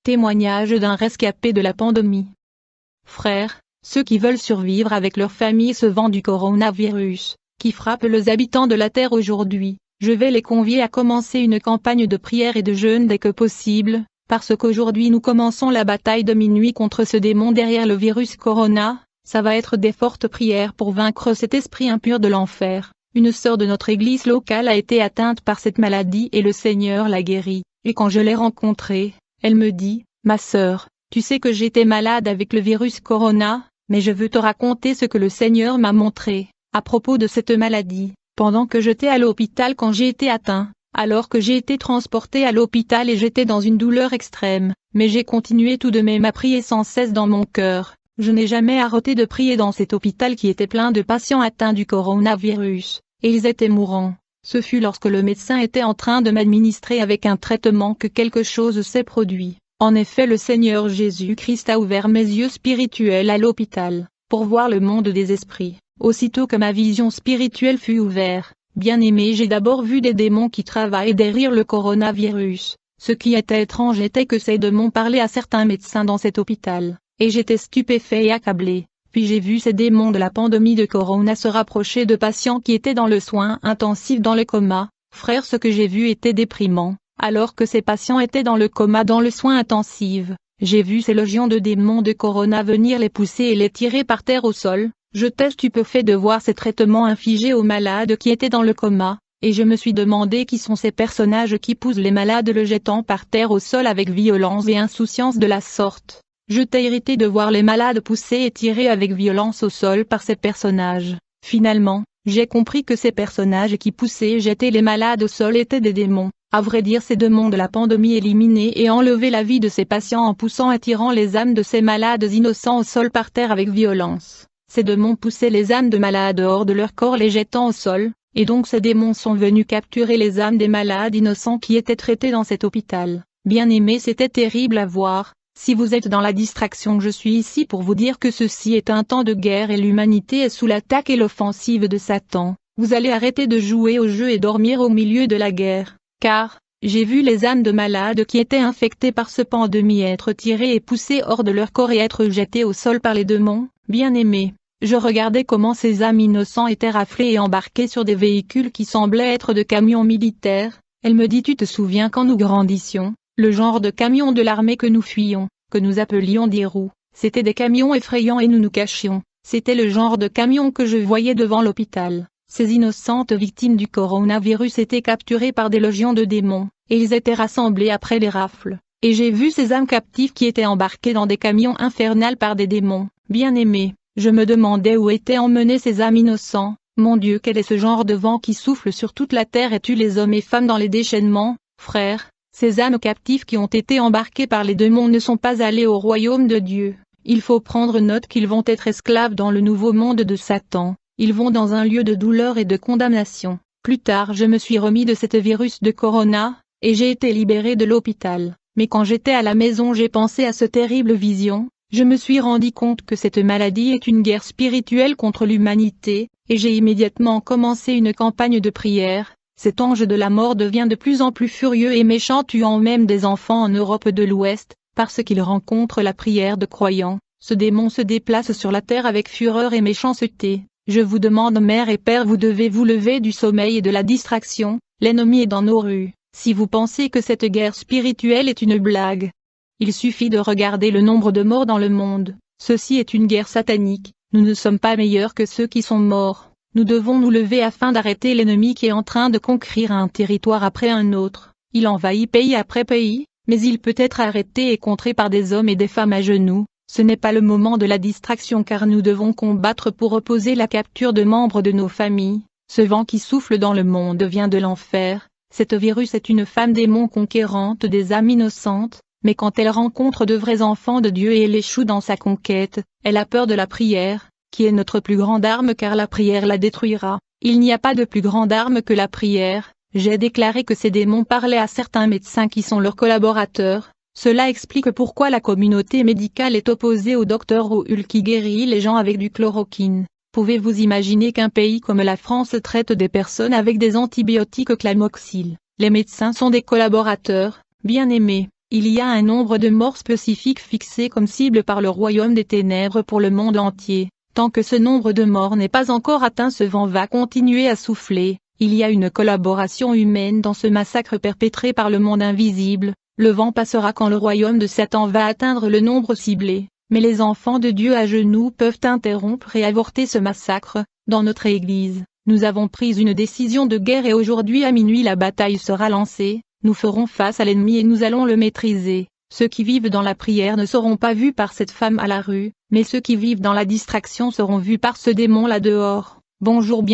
Témoignage d'un rescapé de la pandémie. Frères, ceux qui veulent survivre avec leur famille ce vent du coronavirus, qui frappe les habitants de la Terre aujourd'hui, je vais les convier à commencer une campagne de prière et de jeûne dès que possible, parce qu'aujourd'hui nous commençons la bataille de minuit contre ce démon derrière le virus corona. Ça va être des fortes prières pour vaincre cet esprit impur de l'enfer. Une sœur de notre église locale a été atteinte par cette maladie et le Seigneur l'a guérie, et quand je l'ai rencontrée, elle me dit, « Ma sœur, tu sais que j'étais malade avec le virus corona, mais je veux te raconter ce que le Seigneur m'a montré, à propos de cette maladie, pendant que j'étais à l'hôpital quand j'ai été atteint, alors que j'ai été transporté à l'hôpital et j'étais dans une douleur extrême, mais j'ai continué tout de même à prier sans cesse dans mon cœur. Je n'ai jamais arrêté de prier dans cet hôpital qui était plein de patients atteints du coronavirus, et ils étaient mourants. Ce fut lorsque le médecin était en train de m'administrer avec un traitement que quelque chose s'est produit. En effet, le Seigneur Jésus-Christ a ouvert mes yeux spirituels à l'hôpital, pour voir le monde des esprits. Aussitôt que ma vision spirituelle fut ouverte, bien-aimé, j'ai d'abord vu des démons qui travaillent derrière le coronavirus. Ce qui était étrange était que ces démons parlaient à certains médecins dans cet hôpital. Et j'étais stupéfait et accablé, puis j'ai vu ces démons de la pandémie de corona se rapprocher de patients qui étaient dans le soin intensif dans le coma. Frère, ce que j'ai vu était déprimant, alors que ces patients étaient dans le coma dans le soin intensif. J'ai vu ces légions de démons de corona venir les pousser et les tirer par terre au sol. J'étais stupéfait de voir ces traitements infligés aux malades qui étaient dans le coma, et je me suis demandé qui sont ces personnages qui poussent les malades le jetant par terre au sol avec violence et insouciance de la sorte. J'étais irrité de voir les malades poussés et tirés avec violence au sol par ces personnages. Finalement, j'ai compris que ces personnages qui poussaient et jetaient les malades au sol étaient des démons. À vrai dire, ces démons de la pandémie éliminaient et enlevaient la vie de ces patients en poussant et tirant les âmes de ces malades innocents au sol par terre avec violence. Ces démons poussaient les âmes de malades hors de leur corps les jetant au sol, et donc ces démons sont venus capturer les âmes des malades innocents qui étaient traités dans cet hôpital. Bien-aimé, c'était terrible à voir. Si vous êtes dans la distraction, je suis ici pour vous dire que ceci est un temps de guerre et l'humanité est sous l'attaque et l'offensive de Satan. Vous allez arrêter de jouer au jeu et dormir au milieu de la guerre, car, j'ai vu les âmes de malades qui étaient infectés par ce pandémie être tirées et poussées hors de leur corps et être jetées au sol par les démons. Bien-aimés, je regardais comment ces âmes innocents étaient raflées et embarquées sur des véhicules qui semblaient être de camions militaires. Elle me dit, tu te souviens quand nous grandissions? Le genre de camions de l'armée que nous fuyions, que nous appelions des roues, c'était des camions effrayants et nous nous cachions. C'était le genre de camions que je voyais devant l'hôpital. Ces innocentes victimes du coronavirus étaient capturées par des légions de démons, et ils étaient rassemblés après les rafles. Et j'ai vu ces âmes captives qui étaient embarquées dans des camions infernales par des démons. Bien-aimés, je me demandais où étaient emmenés ces âmes innocents. Mon Dieu, quel est ce genre de vent qui souffle sur toute la terre et tue les hommes et femmes dans les déchaînements? Frères, ces âmes captives qui ont été embarquées par les démons ne sont pas allées au royaume de Dieu. Il faut prendre note qu'ils vont être esclaves dans le nouveau monde de Satan. Ils vont dans un lieu de douleur et de condamnation. Plus tard, je me suis remis de cet virus de corona, et j'ai été libéré de l'hôpital. Mais quand j'étais à la maison, j'ai pensé à cette terrible vision. Je me suis rendu compte que cette maladie est une guerre spirituelle contre l'humanité, et j'ai immédiatement commencé une campagne de prière. Cet ange de la mort devient de plus en plus furieux et méchant, tuant même des enfants en Europe de l'Ouest, parce qu'il rencontre la prière de croyants. Ce démon se déplace sur la terre avec fureur et méchanceté. Je vous demande, mère et père, vous devez vous lever du sommeil et de la distraction. L'ennemi est dans nos rues. Si vous pensez que cette guerre spirituelle est une blague, il suffit de regarder le nombre de morts dans le monde. Ceci est une guerre satanique. Nous ne sommes pas meilleurs que ceux qui sont morts. Nous devons nous lever afin d'arrêter l'ennemi qui est en train de conquérir un territoire après un autre. Il envahit pays après pays, mais il peut être arrêté et contré par des hommes et des femmes à genoux. Ce n'est pas le moment de la distraction car nous devons combattre pour opposer la capture de membres de nos familles. Ce vent qui souffle dans le monde vient de l'enfer. Cet virus est une femme démon conquérante des âmes innocentes, mais quand elle rencontre de vrais enfants de Dieu et elle échoue dans sa conquête, elle a peur de la prière, qui est notre plus grande arme car la prière la détruira. Il n'y a pas de plus grande arme que la prière. J'ai déclaré que ces démons parlaient à certains médecins qui sont leurs collaborateurs. Cela explique pourquoi la communauté médicale est opposée au docteur Raoul qui guérit les gens avec du chloroquine. Pouvez-vous imaginer qu'un pays comme la France traite des personnes avec des antibiotiques clamoxyl? Les médecins sont des collaborateurs, bien aimés. Il y a un nombre de morts spécifique fixé comme cible par le royaume des ténèbres pour le monde entier. Tant que ce nombre de morts n'est pas encore atteint, ce vent va continuer à souffler. Il y a une collaboration humaine dans ce massacre perpétré par le monde invisible. Le vent passera quand le royaume de Satan va atteindre le nombre ciblé. Mais les enfants de Dieu à genoux peuvent interrompre et avorter ce massacre. Dans notre Église, nous avons pris une décision de guerre et aujourd'hui à minuit la bataille sera lancée. Nous ferons face à l'ennemi et nous allons le maîtriser. Ceux qui vivent dans la prière ne seront pas vus par cette femme à la rue, mais ceux qui vivent dans la distraction seront vus par ce démon là dehors. Bonjour bien.